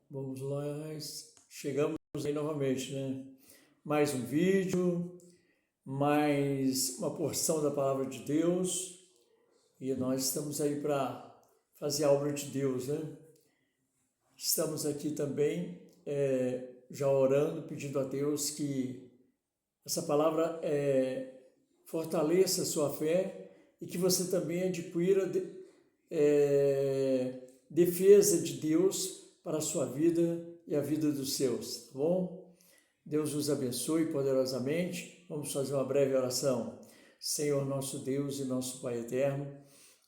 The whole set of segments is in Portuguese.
Vamos lá, chegamos aí novamente, né? Mais um vídeo, mais uma porção da palavra de Deus e nós estamos aí para fazer a obra de Deus, né? Estamos aqui também já orando, pedindo a Deus que essa palavra fortaleça a sua fé e que você também adquira defesa de Deus para a sua vida e a vida dos seus, tá bom? Deus os abençoe poderosamente. Vamos fazer uma breve oração. Senhor nosso Deus e nosso Pai eterno,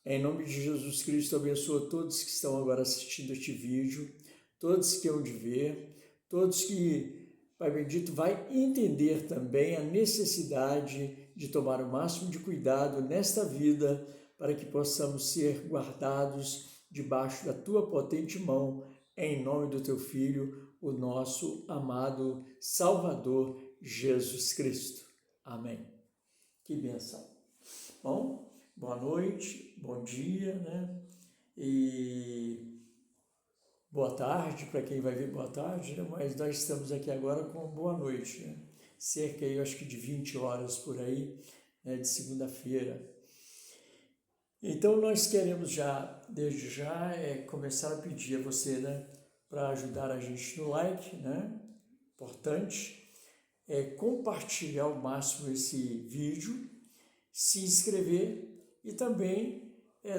em nome de Jesus Cristo, abençoa todos que estão agora assistindo este vídeo, todos que hão de ver, todos que, Pai bendito, vai entender também a necessidade de tomar o máximo de cuidado nesta vida para que possamos ser guardados debaixo da Tua potente mão, em nome do Teu Filho, o nosso amado Salvador Jesus Cristo. Amém. Que bênção. Bom, boa noite, bom dia, né? E boa tarde para quem vai ver boa tarde, né? Mas nós estamos aqui agora com boa noite, né? Cerca, eu acho que de 20 horas por aí, né? De segunda-feira. Então, nós queremos desde já, começar a pedir a você, né, para ajudar a gente no like, né, importante, compartilhar ao máximo esse vídeo, se inscrever e também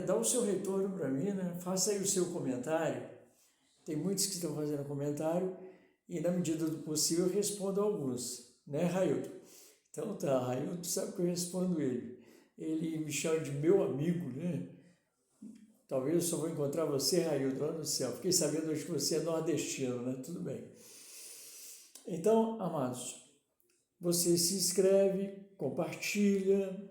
dar o seu retorno para mim, né, faça aí o seu comentário. Tem muitos que estão fazendo comentário e, na medida do possível, eu respondo a alguns, né, Railton? Então tá, Railton sabe que eu respondo ele. Ele me chama de meu amigo, né? Talvez eu só vou encontrar você, Railton, lá no céu. Fiquei sabendo hoje que você é nordestino, né? Tudo bem. Então, amados, você se inscreve, compartilha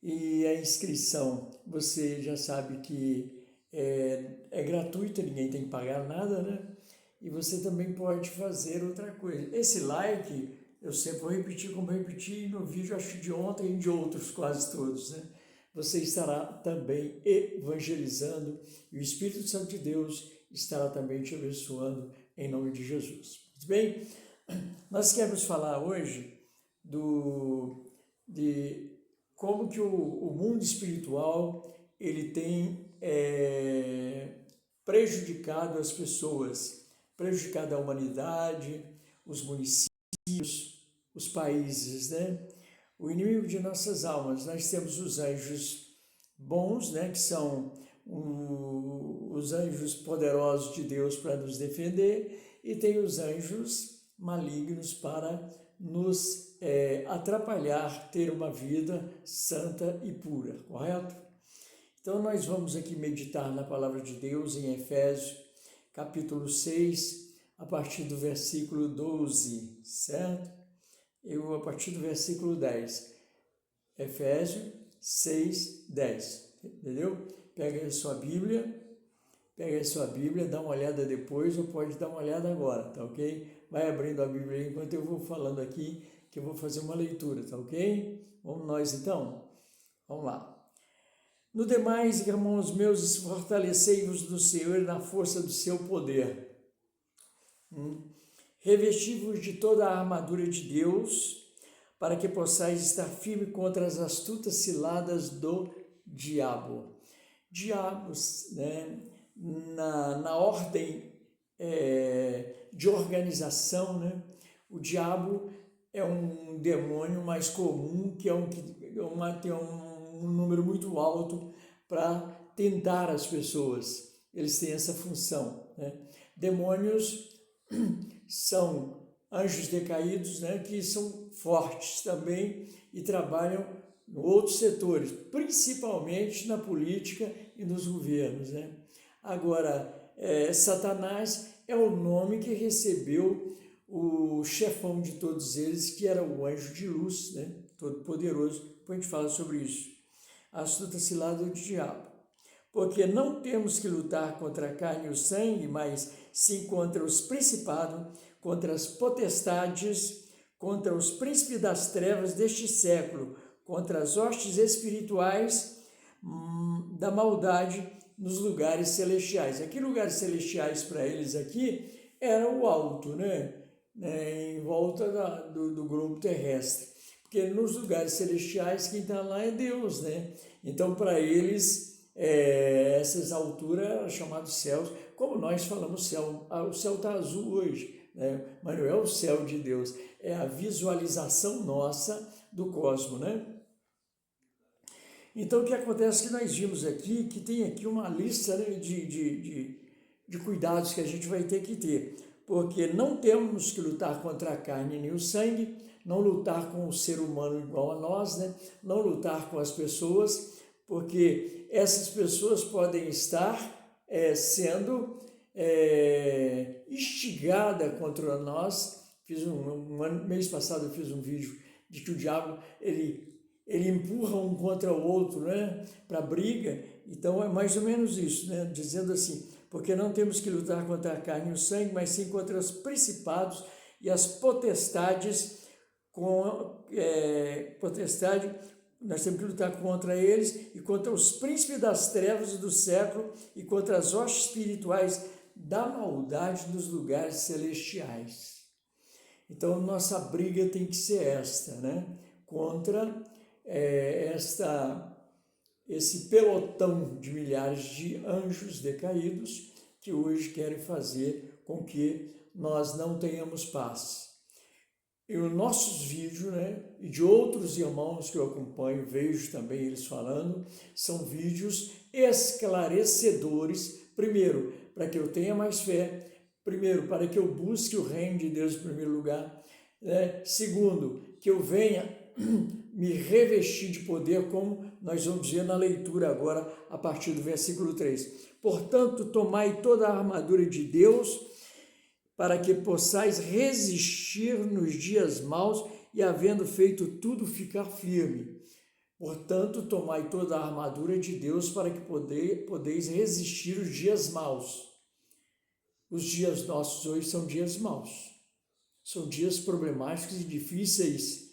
e a inscrição, você já sabe que é gratuita, ninguém tem que pagar nada, né? E você também pode fazer outra coisa. Esse like, eu sempre vou repetir como repeti no vídeo, acho de ontem e de outros, quase todos, né? Você estará também evangelizando e o Espírito Santo de Deus estará também te abençoando em nome de Jesus. Muito bem? Nós queremos falar hoje de como que o mundo espiritual ele tem prejudicado as pessoas, prejudicado a humanidade, os municípios, os países, né? O inimigo de nossas almas, nós temos os anjos bons, né? Que são os anjos poderosos de Deus para nos defender, e tem os anjos malignos para nos atrapalhar, ter uma vida santa e pura, correto? Então nós vamos aqui meditar na palavra de Deus em Efésios, capítulo 6, a partir do versículo 12, certo? Eu a partir do versículo 10. Efésios 6, 10, entendeu? Pega a sua Bíblia, dá uma olhada depois ou pode dar uma olhada agora, tá ok? Vai abrindo a Bíblia aí enquanto eu vou falando aqui, que eu vou fazer uma leitura, tá ok? Vamos nós então? Vamos lá. No demais, irmãos meus, fortalecei-vos do Senhor e na força do seu poder. Revesti-vos de toda a armadura de Deus, para que possais estar firme contra as astutas ciladas do diabo. Diabos, né? Na ordem de organização, né? O diabo é um demônio mais comum, que tem um número muito alto para tentar as pessoas. Eles têm essa função, né? Demônios são anjos decaídos, né? Que são fortes também e trabalham em outros setores, principalmente na política e nos governos, né? Agora, Satanás é o nome que recebeu o chefão de todos eles, que era o anjo de luz, né? Todo poderoso. Depois a gente fala sobre isso. A astuta cilada do diabo. Porque não temos que lutar contra a carne e o sangue, mas sim contra os principados, contra as potestades, contra os príncipes das trevas deste século, contra as hostes espirituais da maldade nos lugares celestiais. Aqui, lugares celestiais para eles aqui era o alto, né? Em volta do globo terrestre. Porque nos lugares celestiais quem está lá é Deus, né? Então, para eles, essas alturas eram chamadas céus, como nós falamos céu. O céu está azul hoje, né? Mas não é o céu de Deus, é a visualização nossa do cosmos, né? Então, o que acontece é que nós vimos aqui, que tem aqui uma lista, né, de cuidados que a gente vai ter que ter, porque não temos que lutar contra a carne nem o sangue, não lutar com o ser humano igual a nós, né? Não lutar com as pessoas, porque essas pessoas podem estar sendo instigada contra nós. Mês passado eu fiz um vídeo de que o diabo ele empurra um contra o outro, né, para briga. Então é mais ou menos isso, né, dizendo assim, porque não temos que lutar contra a carne e o sangue, mas sim contra os principados e as potestades. Nós temos que lutar contra eles e contra os príncipes das trevas do século e contra as hostes espirituais da maldade nos lugares celestiais. Então, nossa briga tem que ser esta, né? Contra esse pelotão de milhares de anjos decaídos que hoje querem fazer com que nós não tenhamos paz. E os nossos vídeos, né, e de outros irmãos que eu acompanho, vejo também eles falando, são vídeos esclarecedores, primeiro, para que eu tenha mais fé, primeiro, para que eu busque o reino de Deus em primeiro lugar, né? Segundo, que eu venha me revestir de poder, como nós vamos ver na leitura agora, a partir do versículo 3. Portanto, tomai toda a armadura de Deus, para que possais resistir nos dias maus e, havendo feito tudo, ficar firme. Portanto, tomai toda a armadura de Deus, para que podeis resistir os dias maus. Os dias nossos hoje são dias maus. São dias problemáticos e difíceis,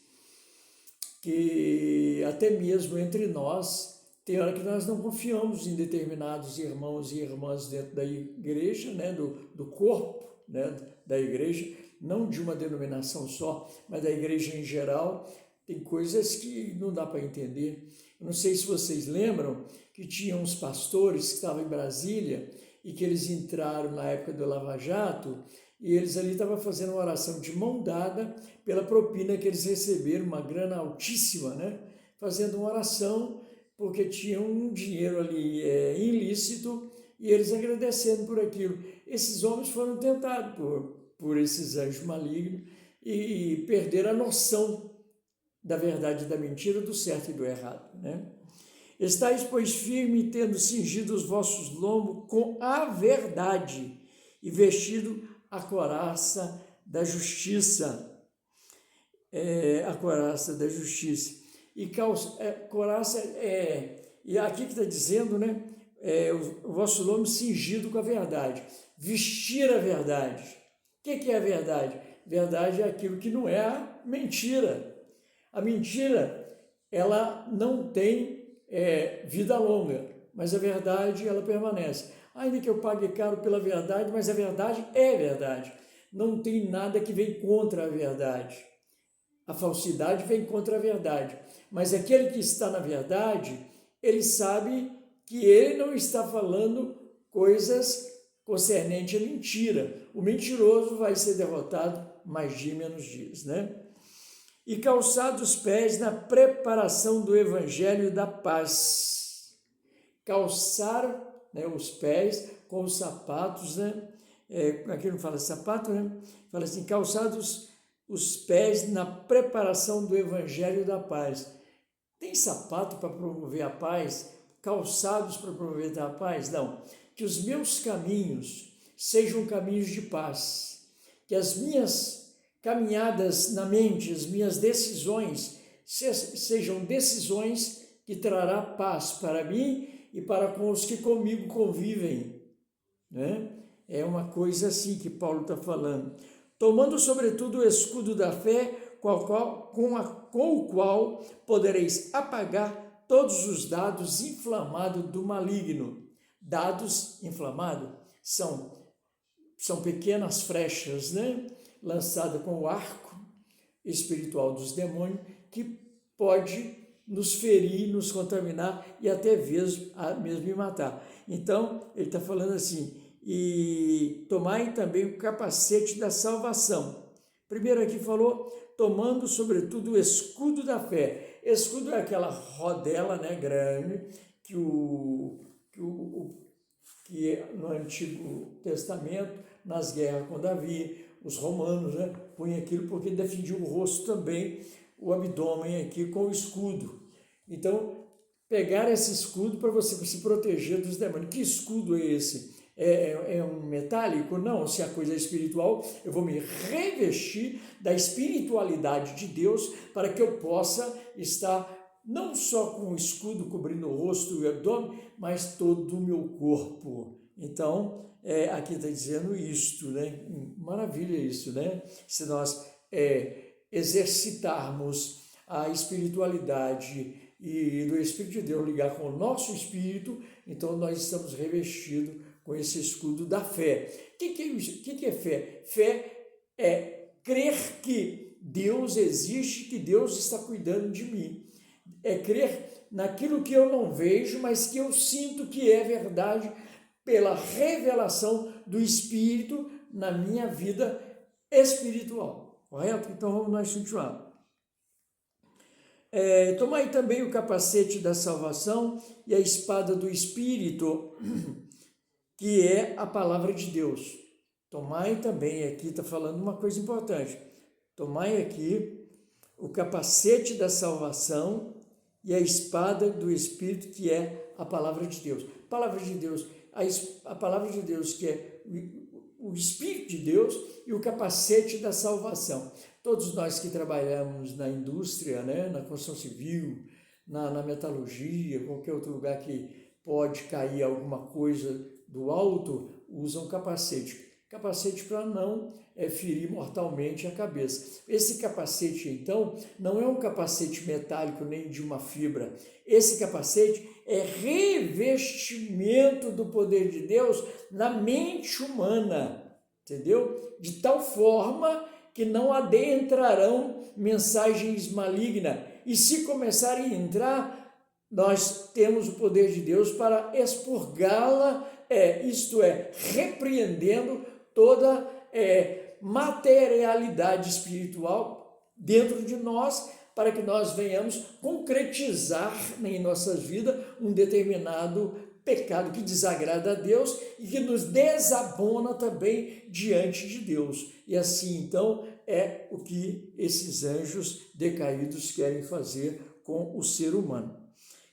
que até mesmo entre nós, tem hora que nós não confiamos em determinados irmãos e irmãs dentro da igreja, né, do corpo, né, da igreja, não de uma denominação só, mas da igreja em geral. Tem coisas que não dá para entender. Eu não sei se vocês lembram que tinha uns pastores que estavam em Brasília e que eles entraram na época do Lava Jato e eles ali estavam fazendo uma oração de mão dada pela propina que eles receberam, uma grana altíssima, né? Fazendo uma oração porque tinham um dinheiro ali ilícito e eles agradecendo por aquilo. Esses homens foram tentados por esses anjos malignos e perderam a noção da verdade e da mentira, do certo e do errado, né? Estais, pois, firme, tendo cingido os vossos lombos com a verdade e vestido a couraça da justiça. A couraça da justiça. E couraça e aqui que está dizendo, né? O vosso lombo cingido com a verdade. Vestir a verdade. O que é a verdade? Verdade é aquilo que não é a mentira. A mentira, ela não tem vida longa, mas a verdade, ela permanece. Ainda que eu pague caro pela verdade, mas a verdade é verdade. Não tem nada que vem contra a verdade. A falsidade vem contra a verdade. Mas aquele que está na verdade, ele sabe que ele não está falando coisas concernentes à mentira. O mentiroso vai ser derrotado mais dia menos dias, né? E calçados os pés na preparação do evangelho da paz. Calçar, né, os pés com os sapatos, né? Aqui não fala sapato, né? Fala assim, calçados os pés na preparação do evangelho da paz. Tem sapato para promover a paz? Calçados para promover a paz? Não. Que os meus caminhos sejam caminhos de paz. Que as minhas caminhadas na mente, as minhas decisões, sejam decisões que trará paz para mim e para com os que comigo convivem, né? É uma coisa assim que Paulo está falando. Tomando, sobretudo, o escudo da fé, com o qual podereis apagar todos os dados inflamados do maligno. Dados inflamados são são pequenas flechas, né, lançadas com o arco espiritual dos demônios, que pode nos ferir, nos contaminar e até mesmo me matar. Então, ele está falando assim, e tomai também o capacete da salvação. Primeiro aqui falou, tomando sobretudo o escudo da fé. Escudo é aquela rodela, né, grande, que no Antigo Testamento, nas guerras com Davi, os romanos, né, punham aquilo porque defendiam o rosto também, o abdômen aqui com o escudo. Então, pegar esse escudo para você se proteger dos demônios. Que escudo é esse? É um metálico? Não, se a coisa é espiritual, eu vou me revestir da espiritualidade de Deus para que eu possa estar não só com o escudo cobrindo o rosto e o abdômen, mas todo o meu corpo. Então, aqui está dizendo isto, né? Maravilha isso, né? Se nós exercitarmos a espiritualidade e do Espírito de Deus ligar com o nosso espírito, então nós estamos revestidos com esse escudo da fé. O que é fé? Fé é crer que Deus existe, que Deus está cuidando de mim. É crer naquilo que eu não vejo, mas que eu sinto que é verdade pela revelação do Espírito na minha vida espiritual. Correto? Então vamos nós continuar. Tomai também o capacete da salvação e a espada do Espírito, que é a palavra de Deus. Tomai também, aqui está falando uma coisa importante, tomai aqui o capacete da salvação e a espada do Espírito, que é a palavra de Deus. A palavra de Deus, a palavra de Deus, que é o Espírito de Deus, e o capacete da salvação. Todos nós que trabalhamos na indústria, né, na construção civil, na metalurgia, qualquer outro lugar que pode cair alguma coisa do alto, usam capacete. Capacete para não ferir mortalmente a cabeça. Esse capacete, então, não é um capacete metálico nem de uma fibra. Esse capacete é revestimento do poder de Deus na mente humana, entendeu? De tal forma que não adentrarão mensagens malignas. E se começarem a entrar, nós temos o poder de Deus para expurgá-la, isto é, repreendendo toda materialidade espiritual dentro de nós, para que nós venhamos concretizar em nossas vidas um determinado pecado que desagrada a Deus e que nos desabona também diante de Deus. E assim, então, é o que esses anjos decaídos querem fazer com o ser humano.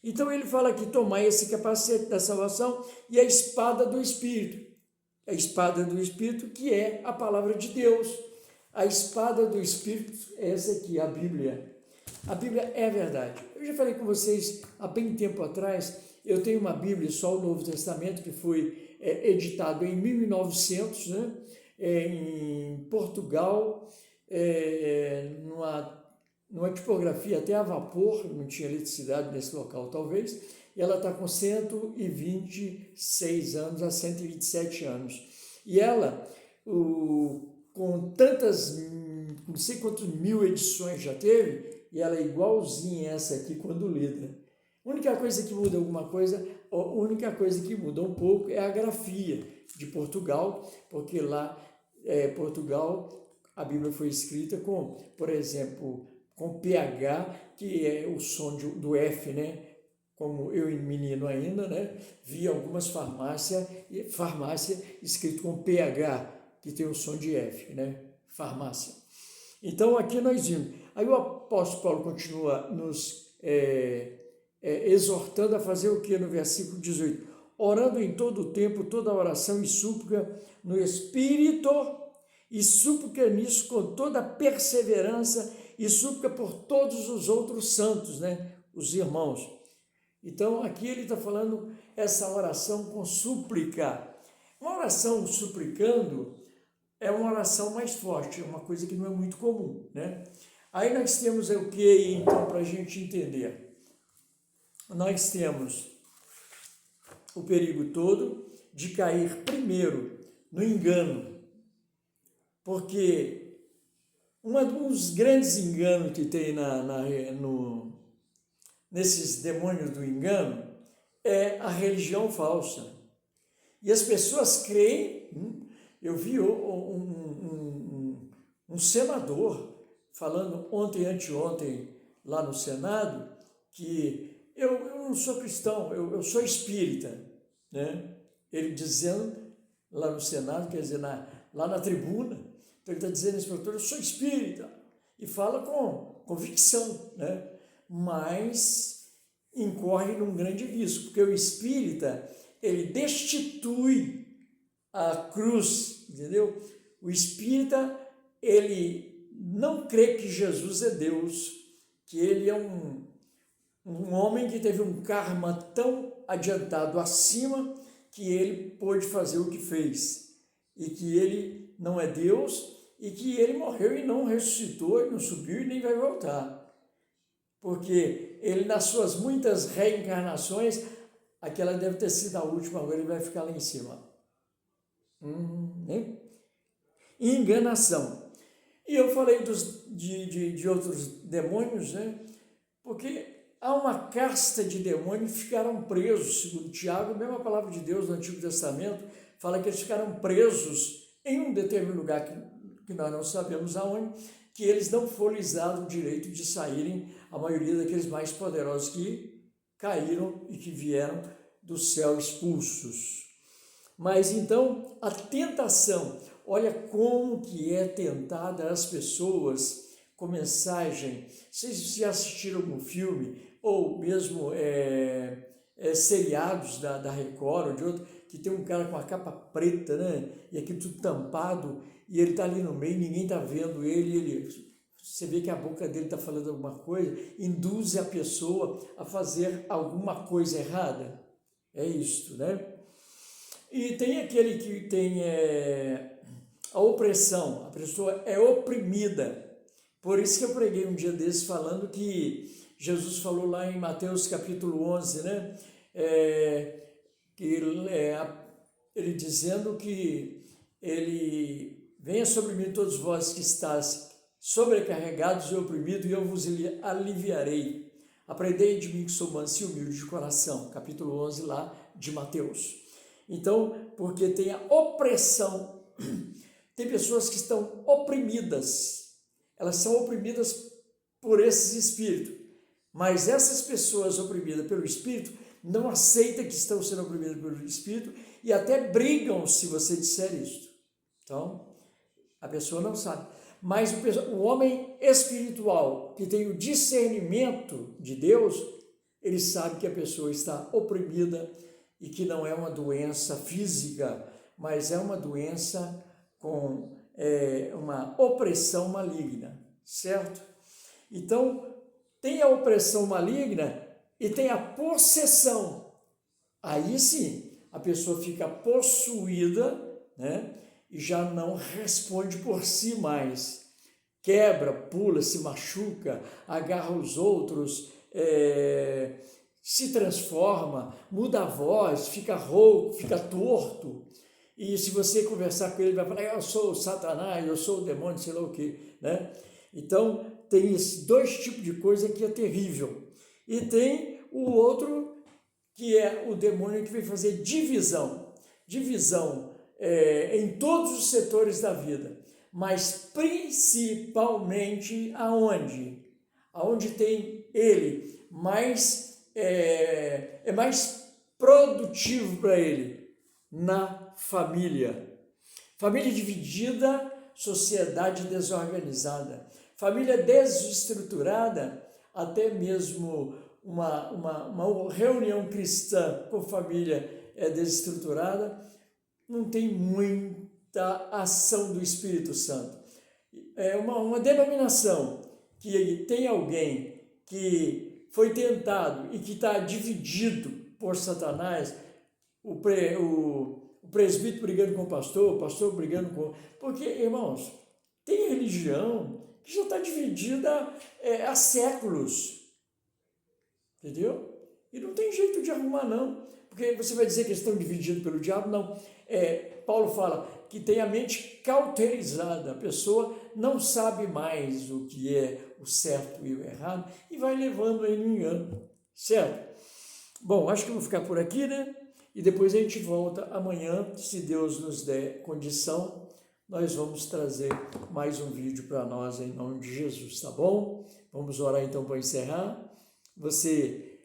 Então ele fala aqui, tomai esse capacete da salvação e a espada do Espírito. A espada do Espírito, que é a palavra de Deus. A espada do Espírito é essa aqui, a Bíblia. A Bíblia é a verdade. Eu já falei com vocês há bem tempo atrás, eu tenho uma Bíblia, só o Novo Testamento, que foi editado em 1900, né, em Portugal, numa tipografia até a vapor, não tinha eletricidade nesse local talvez, e ela está com 126 anos a 127 anos. E ela, com tantas, não sei quantas mil edições já teve, e ela é igualzinha essa aqui quando lida. A única coisa que muda alguma coisa, a única coisa que muda um pouco é a grafia de Portugal, porque lá, Portugal, a Bíblia foi escrita com, por exemplo, com PH, que é o som do F, né? Como eu menino ainda, né? Vi algumas farmácia escrito com PH, que tem o som de F, né? Farmácia. Então, aqui nós vimos. Aí o apóstolo Paulo continua nos exortando a fazer o que no versículo 18? Orando em todo o tempo, toda oração e súplica no Espírito, e súplica nisso com toda perseverança, e súplica por todos os outros santos, né? Os irmãos. Então, aqui ele está falando essa oração com súplica. Uma oração suplicando é uma oração mais forte, é uma coisa que não é muito comum, né? Aí nós temos o que, então, para a gente entender? Nós temos o perigo todo de cair primeiro no engano, Porque um dos grandes enganos que tem nesses demônios do engano é a religião falsa. E as pessoas creem. Eu vi um senador falando anteontem lá no Senado que eu não sou cristão, eu sou espírita, né? Ele dizendo lá no Senado, quer dizer, lá na tribuna, então ele está dizendo isso para todos, eu sou espírita, e fala com convicção, né? Mas incorre num grande risco, porque o espírita, ele destitui a cruz, entendeu? O espírita, ele não crê que Jesus é Deus, que ele é um homem que teve um karma tão adiantado acima que ele pôde fazer o que fez, e que ele não é Deus, e que ele morreu e não ressuscitou, e não subiu e nem vai voltar. Porque ele, nas suas muitas reencarnações, aquela deve ter sido a última, agora ele vai ficar lá em cima. Né? Enganação. E eu falei de outros demônios, né? Porque há uma casta de demônios que ficaram presos, segundo Tiago, a mesma palavra de Deus no Antigo Testamento, fala que eles ficaram presos em um determinado lugar que nós não sabemos aonde, que eles não foram lhes dado o direito de saírem, a maioria daqueles mais poderosos que caíram e que vieram do céu expulsos. Mas então, a tentação, olha como que é tentada as pessoas com mensagem. Vocês já assistiram algum filme, ou mesmo seriados da Record ou de outro, que tem um cara com a capa preta, né? E aqui tudo tampado, e ele está ali no meio, ninguém está vendo você vê que a boca dele está falando alguma coisa, induz a pessoa a fazer alguma coisa errada. É isto, né? E tem aquele que tem a opressão, a pessoa é oprimida. Por isso que eu preguei um dia desses falando que Jesus falou lá em Mateus capítulo 11, né? Ele dizendo que venha sobre mim todos vós que estáis sobrecarregados e oprimidos, e eu vos aliviarei. Aprendei de mim que sou manso e humilde de coração. Capítulo 11 lá de Mateus. Então, porque tem a opressão, tem pessoas que estão oprimidas, elas são oprimidas por esses espíritos, mas essas pessoas oprimidas pelo espírito não aceitam que estão sendo oprimidas pelo espírito e até brigam se você disser isso. Então, a pessoa não sabe. Mas o homem espiritual, que tem o discernimento de Deus, ele sabe que a pessoa está oprimida e que não é uma doença física, mas é uma doença com uma opressão maligna, certo? Então, tem a opressão maligna e tem a possessão. Aí sim, a pessoa fica possuída, né? E já não responde por si mais. Quebra, pula, se machuca, agarra os outros, se transforma, muda a voz, fica rouco, fica torto. E se você conversar com ele, vai falar, eu sou o Satanás, eu sou o demônio, sei lá o quê, né? Então, tem esses dois tipos de coisa que é terrível. E tem o outro, que é o demônio que vem fazer divisão em todos os setores da vida, mas principalmente aonde? Aonde tem ele, mais produtivo para ele, na família. Família dividida, sociedade desorganizada. Família desestruturada, até mesmo uma reunião cristã com família desestruturada, não tem muita ação do Espírito Santo. É uma denominação que tem alguém que foi tentado e que está dividido por Satanás, o presbítero brigando com o pastor brigando com... Porque, irmãos, tem religião que já está dividida há séculos, entendeu? E não tem jeito de arrumar, não. Porque você vai dizer que eles estão divididos pelo diabo? Não. Paulo fala que tem a mente cauterizada, a pessoa não sabe mais o que é o certo e o errado e vai levando aí no engano, certo? Bom, acho que eu vou ficar por aqui, né? E depois a gente volta amanhã, se Deus nos der condição, nós vamos trazer mais um vídeo para nós em nome de Jesus, tá bom? Vamos orar então para encerrar. Você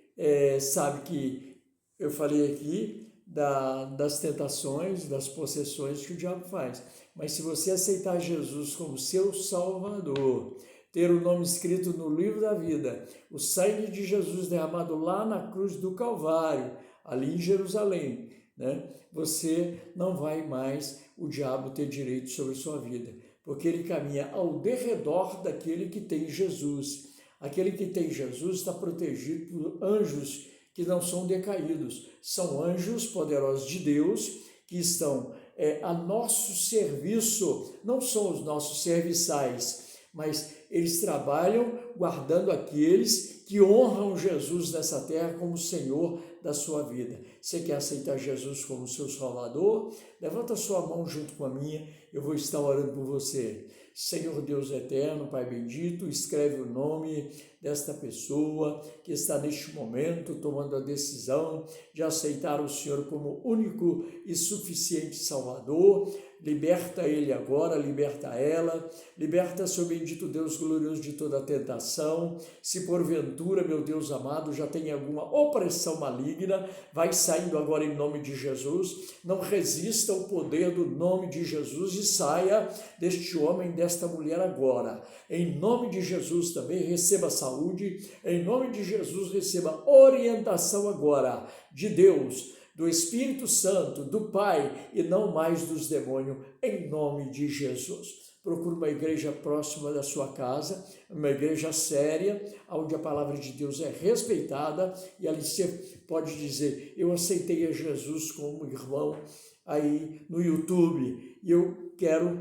sabe que eu falei aqui das tentações, das possessões que o diabo faz. Mas se você aceitar Jesus como seu Salvador, ter o nome escrito no livro da vida, o sangue de Jesus derramado lá na cruz do Calvário, ali em Jerusalém, né? Você não vai mais, o diabo, ter direito sobre sua vida, porque ele caminha ao derredor daquele que tem Jesus. Aquele que tem Jesus está protegido por anjos que não são decaídos, são anjos poderosos de Deus que estão a nosso serviço, não são os nossos serviçais, mas eles trabalham guardando aqueles que honram Jesus nessa terra como Senhor da sua vida. Você quer aceitar Jesus como seu Salvador? Levanta a sua mão junto com a minha, eu vou estar orando por você. Senhor Deus eterno, Pai bendito, escreve o nome desta pessoa que está neste momento tomando a decisão de aceitar o Senhor como único e suficiente Salvador. Liberta ele agora, liberta ela, liberta, seu bendito Deus glorioso, de toda a tentação. Se porventura, meu Deus amado, já tem alguma opressão maligna, vai saindo agora em nome de Jesus. Não resista ao poder do nome de Jesus e saia deste homem, desta mulher agora. Em nome de Jesus também receba saúde, em nome de Jesus receba orientação agora de Deus, do Espírito Santo, do Pai e não mais dos demônios, em nome de Jesus. Procure uma igreja próxima da sua casa, uma igreja séria, onde a palavra de Deus é respeitada e ali você pode dizer: eu aceitei a Jesus como irmão aí no YouTube e eu quero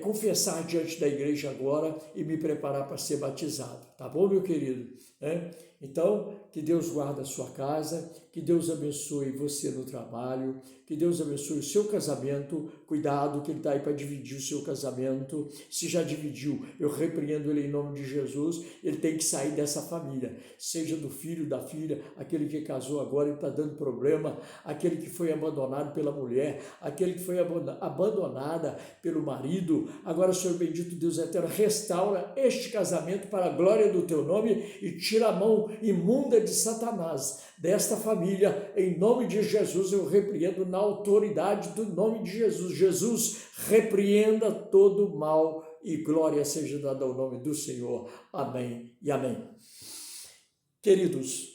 confessar diante da igreja agora e me preparar para ser batizado, tá bom, meu querido? Então, que Deus guarde a sua casa, que Deus abençoe você no trabalho, que Deus abençoe o seu casamento. Cuidado que ele está aí para dividir o seu casamento. Se já dividiu, eu repreendo ele em nome de Jesus. Ele tem que sair dessa família, seja do filho, da filha, aquele que casou agora e está dando problema, aquele que foi abandonado pela mulher, aquele que foi abandonada pelo marido. Agora, Senhor bendito Deus eterno, restaura este casamento para a glória do teu nome e tira a mão imunda de Satanás desta família. Em nome de Jesus eu repreendo na autoridade do nome de Jesus. Jesus, repreenda todo mal e glória seja dada ao nome do Senhor. Amém e amém. Queridos,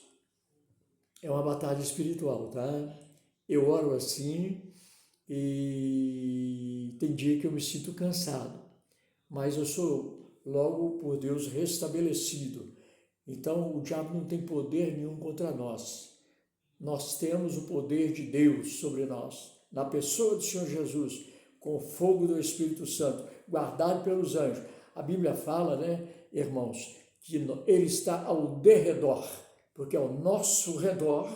é uma batalha espiritual, tá? Eu oro assim e tem dia que eu me sinto cansado, mas eu sou logo por Deus restabelecido. Então, o diabo não tem poder nenhum contra nós. Nós temos o poder de Deus sobre nós, na pessoa do Senhor Jesus, com o fogo do Espírito Santo, guardado pelos anjos. A Bíblia fala, né, irmãos, que ele está ao derredor, porque ao nosso redor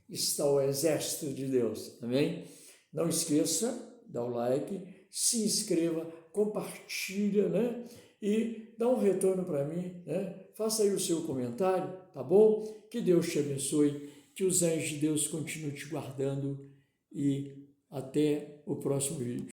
está o exército de Deus, amém? Não esqueça, dá o like, se inscreva, compartilha, né? E dá um retorno para mim, né? Faça aí o seu comentário, tá bom? Que Deus te abençoe, que os anjos de Deus continuem te guardando e até o próximo vídeo.